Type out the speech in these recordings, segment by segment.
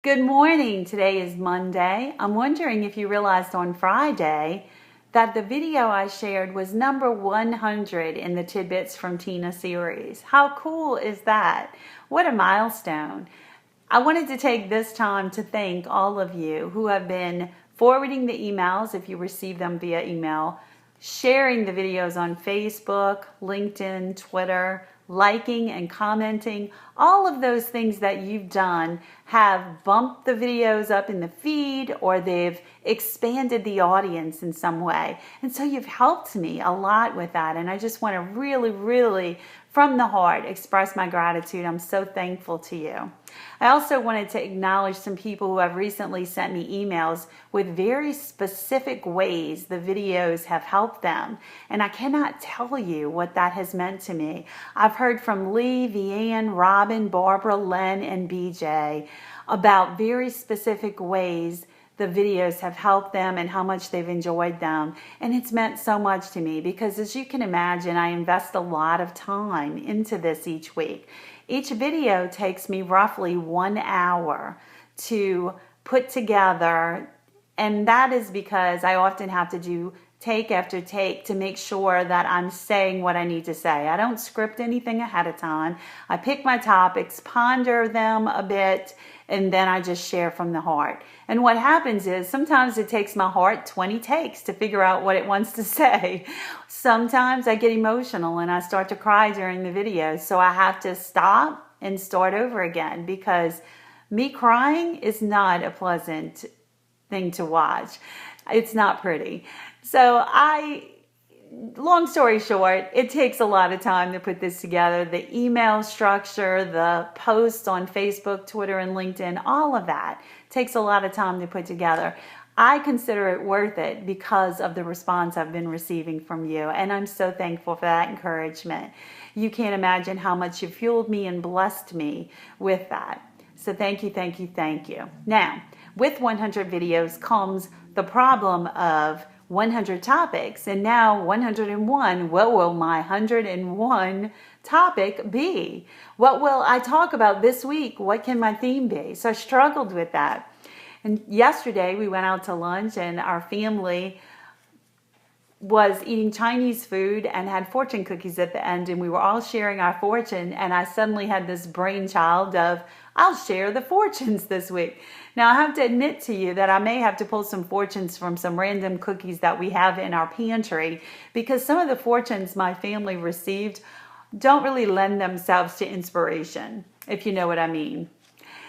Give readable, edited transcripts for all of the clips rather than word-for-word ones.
Good morning. Today is Monday. I'm wondering if you realized on Friday that the video I shared was number 100 in the Tidbits from Tina series. How cool is that? What a milestone. I wanted to take this time to thank all of you who have been forwarding the emails if you receive them via email, sharing the videos on Facebook, LinkedIn, Twitter, liking and commenting. All of those things that you've done have bumped the videos up in the feed, or they've expanded the audience in some way. And so you've helped me a lot with that. And I just want to really, from the heart, express my gratitude. I'm so thankful to you. I also wanted to acknowledge some people who have recently sent me emails with very specific ways the videos have helped them. And I cannot tell you what that has meant to me. I've heard from Lee, Vianne, Robin, Barbara, Len, and BJ about very specific ways the videos have helped them and how much they've enjoyed them. And it's meant so much to me because, as you can imagine, I invest a lot of time into this each week. Each video takes me roughly 1 hour to put together, and that is because I often have to do take after take to make sure that I'm saying what I need to say. I don't script anything ahead of time. I pick my topics, ponder them a bit, and then I just share from the heart. And what happens is sometimes it takes my heart 20 takes to figure out what it wants to say. Sometimes I get emotional and I start to cry during the video. So I have to stop and start over again, because me crying is not a pleasant thing to watch. It's not pretty. So long story short, it takes a lot of time to put this together. The email structure, the posts on Facebook, Twitter, and LinkedIn, all of that takes a lot of time to put together. I consider it worth it because of the response I've been receiving from you, and I'm so thankful for that encouragement. You can't imagine how much you fueled me and blessed me with that. So thank you. Now, with 100 videos comes the problem of 100 topics, and now 101. What will my 101 topic be? What will I talk about this week? What can my theme be? So I struggled with that. And yesterday we went out to lunch, and our family was eating Chinese food and had fortune cookies at the end, and we were all sharing our fortune, and I suddenly had this brainchild of, I'll share the fortunes this week. Now, I have to admit to you that I may have to pull some fortunes from some random cookies that we have in our pantry, because some of the fortunes my family received don't really lend themselves to inspiration, if you know what I mean.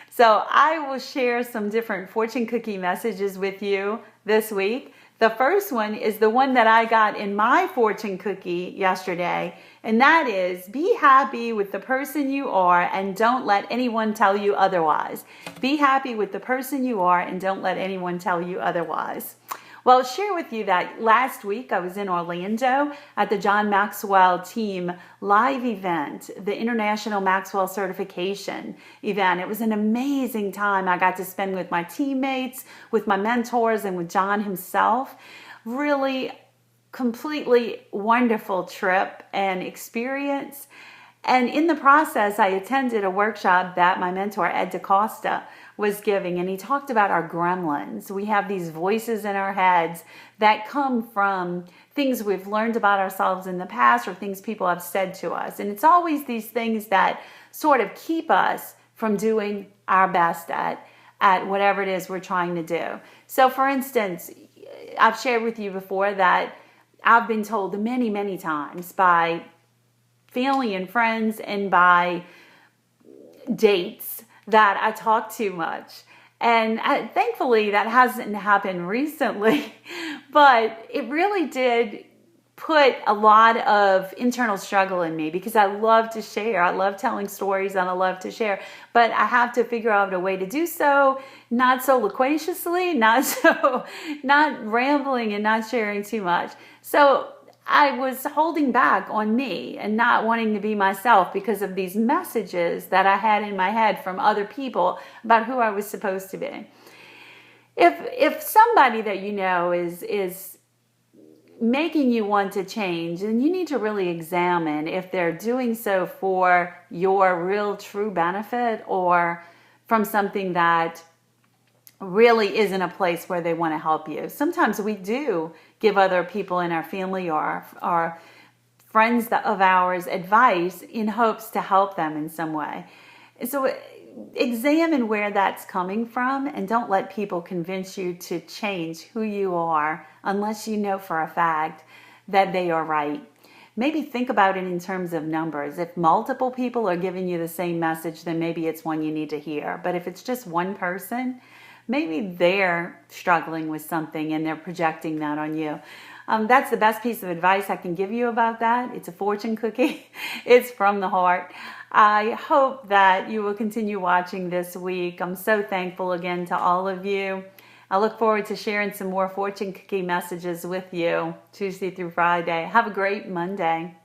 So I will share some different fortune cookie messages with you this week. The first one is the one that I got in my fortune cookie yesterday, and that is, be happy with the person you are and don't let anyone tell you otherwise. Be happy with the person you are and don't let anyone tell you otherwise. Well, I'll share with you that last week I was in Orlando at the John Maxwell Team live event, the International Maxwell Certification event. It was an amazing time I got to spend with my teammates, with my mentors, and with John himself. Really completely wonderful trip and experience. And in the process, I attended a workshop that my mentor, Ed DaCosta, was giving, and he talked about our gremlins. We have these voices in our heads that come from things we've learned about ourselves in the past or things people have said to us. And it's always these things that sort of keep us from doing our best at whatever it is we're trying to do. So for instance, I've shared with you before that I've been told many times by family and friends and by dates that I talk too much. And thankfully that hasn't happened recently, but it really did put a lot of internal struggle in me, because I love to share. I love telling stories and I love to share, but I have to figure out a way to do so, not so loquaciously, not rambling and not sharing too much. So I was holding back on me and not wanting to be myself because of these messages that I had in my head from other people about who I was supposed to be. If somebody that you know is making you want to change, and you need to really examine if they're doing so for your real true benefit or from something that really isn't a place where they want to help you. Sometimes we do give other people in our family or our friends of ours advice in hopes to help them in some way. So examine where that's coming from, and don't let people convince you to change who you are unless you know for a fact that they are right. Maybe think about it in terms of numbers. If multiple people are giving you the same message, then maybe it's one you need to hear. But if it's just one person, maybe they're struggling with something and they're projecting that on you. That's the best piece of advice I can give you about that. It's a fortune cookie. It's from the heart. I hope that you will continue watching this week. I'm so thankful again to all of you. I look forward to sharing some more fortune cookie messages with you Tuesday through Friday. Have a great Monday.